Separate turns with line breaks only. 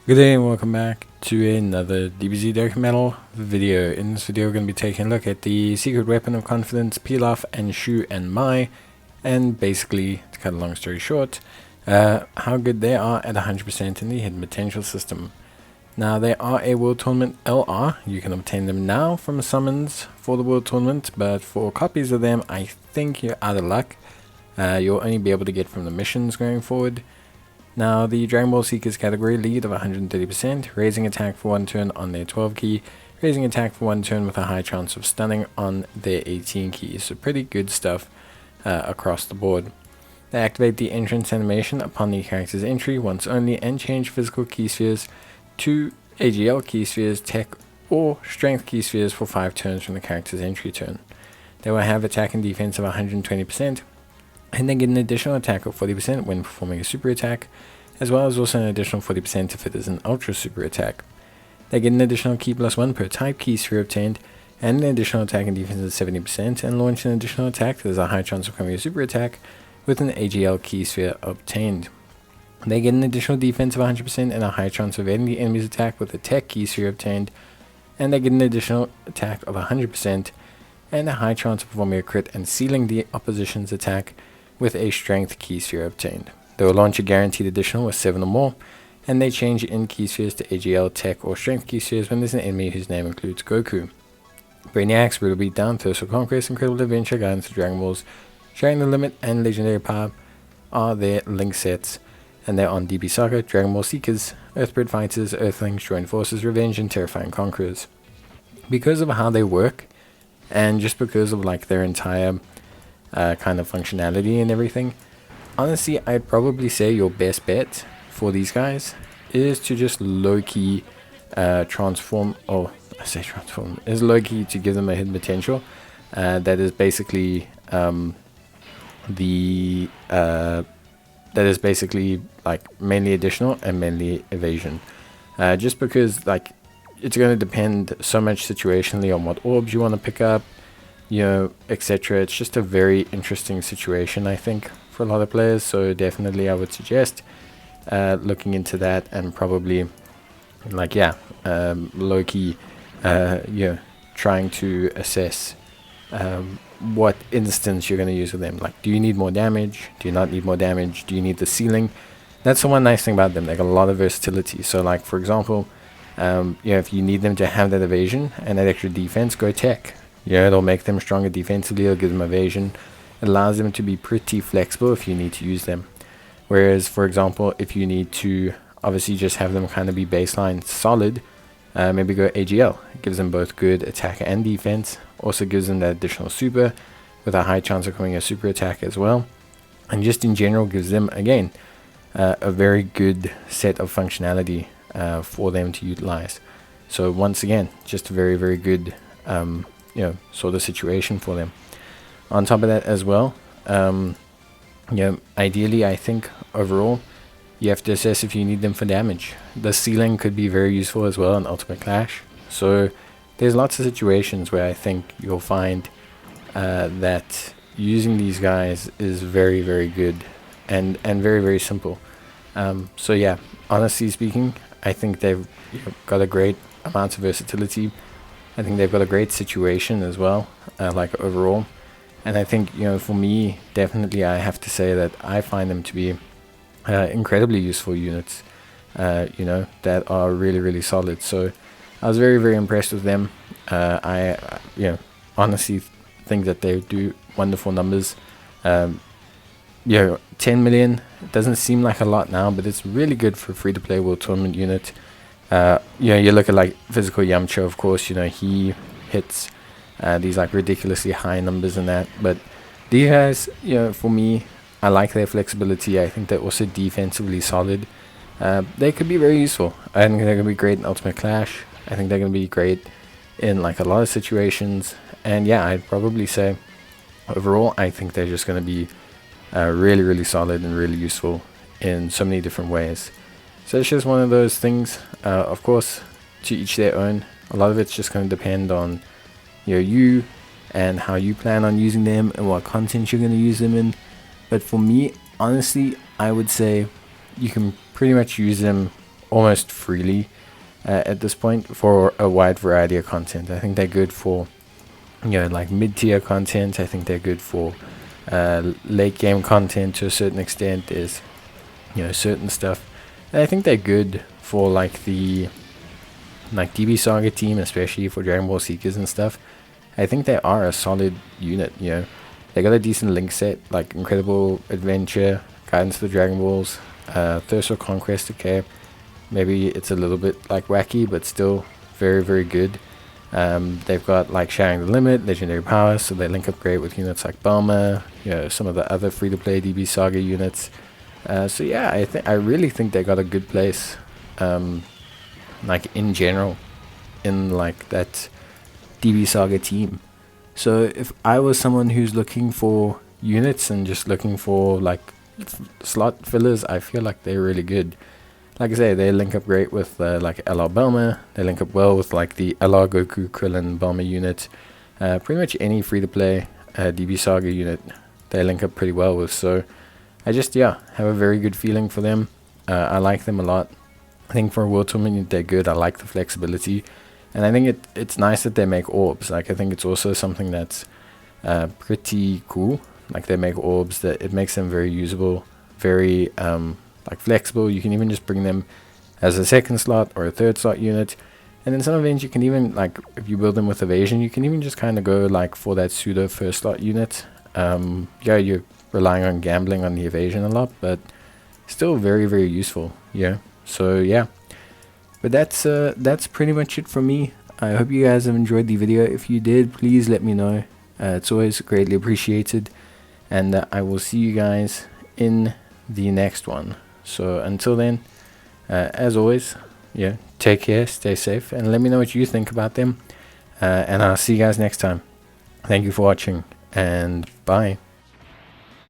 Good day and welcome back to another DBZ Dokkan video. In this video we're going to be taking a look at the secret weapon of confidence, Pilaf Shu Mai, and basically, to cut a long story short, how good they are at 100% in the hidden potential system. Now they are a World Tournament LR, you can obtain them now from summons for the World Tournament, but for copies of them I think you're out of luck. You'll only be able to get from the missions going forward. Now, the Dragon Ball Seekers category lead of 130%, raising attack for 1 turn on their 12 key, raising attack for 1 turn with a high chance of stunning on their 18 key. So pretty good stuff across the board. They activate the entrance animation upon the character's entry once only and change physical key spheres to AGL key spheres, tech or strength key spheres for 5 turns from the character's entry turn. They will have attack and defense of 120%. And they get an additional attack of 40% when performing a super attack, as well as also an additional 40% if it is an ultra super attack. They get an additional key +1 per type key sphere obtained, and an additional attack and defense of 70%, and launch an additional attack that has a high chance of becoming a super attack with an AGL key sphere obtained. They get an additional defense of 100% and a high chance of evading the enemy's attack with a tech key sphere obtained, and they get an additional attack of 100% and a high chance of performing a crit and sealing the opposition's attack with a strength key sphere obtained. They will launch a guaranteed additional with 7 or more, and they change in key spheres to AGL, tech, or strength key spheres when there's an enemy whose name includes Goku. Brainiacs, Brutal Beatdown, Thirst for Conquest, Incredible Adventure, Guidance to Dragon Balls, Sharing the Limit, and Legendary Power are their link sets, and they're on DB Saga, Dragon Ball Seekers, Earthbred Fighters, Earthlings, Joint Forces, Revenge, and Terrifying Conquerors. Because of how they work, and just because of like their entire kind of functionality and everything, honestly I'd probably say your best bet for these guys is to just low-key transform, is low-key to give them a hidden potential that is basically like mainly additional and mainly evasion, just because like it's going to depend so much situationally on what orbs you want to pick up, you know, etc. It's just a very interesting situation, I think, for a lot of players. So definitely I would suggest looking into that and probably like low-key trying to assess what instance you're going to use with them. Like, do you need more damage? Do you not need more damage? Do you need the ceiling? That's the one nice thing about them. They got a lot of versatility. So like, for example, if you need them to have that evasion and that extra defense, go tech. Yeah, it'll make them stronger defensively, it'll give them evasion. It allows them to be pretty flexible if you need to use them. Whereas, for example, if you need to obviously just have them kind of be baseline solid, maybe go AGL. It gives them both good attack and defense. Also gives them that additional super with a high chance of becoming a super attack as well. And just in general gives them, again, a very good set of functionality for them to utilize. So once again, just a very, very good sort of situation for them. On top of that as well, ideally I think overall you have to assess if you need them for damage. The ceiling could be very useful as well in Ultimate Clash. So there's lots of situations where I think you'll find that using these guys is very, very good and very, very simple. So yeah, honestly speaking, I think they've got a great amount of versatility. I think they've got a great situation as well, like overall. And I think, for me, definitely I have to say that I find them to be incredibly useful units, that are really, really solid. So I was very, very impressed with them. I honestly think that they do wonderful numbers. 10 million, it doesn't seem like a lot now, but it's really good for a free-to-play World Tournament unit. You look at like Physical Yamcha, of course, he hits these like ridiculously high numbers and that, but these guys, for me, I like their flexibility. I think they're also defensively solid. They could be very useful. I think they're going to be great in Ultimate Clash. I think they're going to be great in like a lot of situations, and yeah, I'd probably say overall I think they're just going to be really, really solid and really useful in so many different ways. So it's just one of those things. Of course, to each their own. A lot of it's just going to depend on you and how you plan on using them and what content you're going to use them in. But for me, honestly, I would say you can pretty much use them almost freely at this point for a wide variety of content. I think they're good for, you know, like mid-tier content. I think they're good for late game content to a certain extent. There's, you know, certain stuff. And I think they're good for like the DB Saga team, especially for Dragon Ball Seekers and stuff. I think they are a solid unit, you know. They got a decent link set, like Incredible Adventure, Guidance for the Dragon Balls, Thirst for Conquest, okay. Maybe it's a little bit like wacky, but still very, very good. They've got like Sharing the Limit, Legendary Powers, so they link up great with units like Bulma, you know, some of the other free-to-play DB Saga units. So yeah, I really think they got a good place, like in general, in like that DB Saga team. So if I was someone who's looking for units and just looking for like slot fillers, I feel like they're really good. Like I say, they link up great with like LR Bulma. They link up well with like the LR Goku, Krillin, Bulma unit. Pretty much any free-to-play DB Saga unit they link up pretty well with. So I just, yeah, have a very good feeling for them. I like them a lot. I think for a World Tournament unit, they're good. I like the flexibility. And I think it's nice that they make orbs. Like, I think it's also something that's pretty cool. Like, they make orbs that it makes them very usable, very like flexible. You can even just bring them as a second slot or a third slot unit. And in some events you can even, like, if you build them with evasion, you can even just kind of go like for that pseudo first slot unit. Yeah, you're relying on gambling on the evasion a lot, but still very, very useful. Yeah, so yeah, but that's pretty much it from me. I hope you guys have enjoyed the video. If you did, please let me know. It's always greatly appreciated, and I will see you guys in the next one. So until then, as always, yeah, take care, stay safe, and let me know what you think about them. And I'll see you guys next time. Thank you for watching, and bye.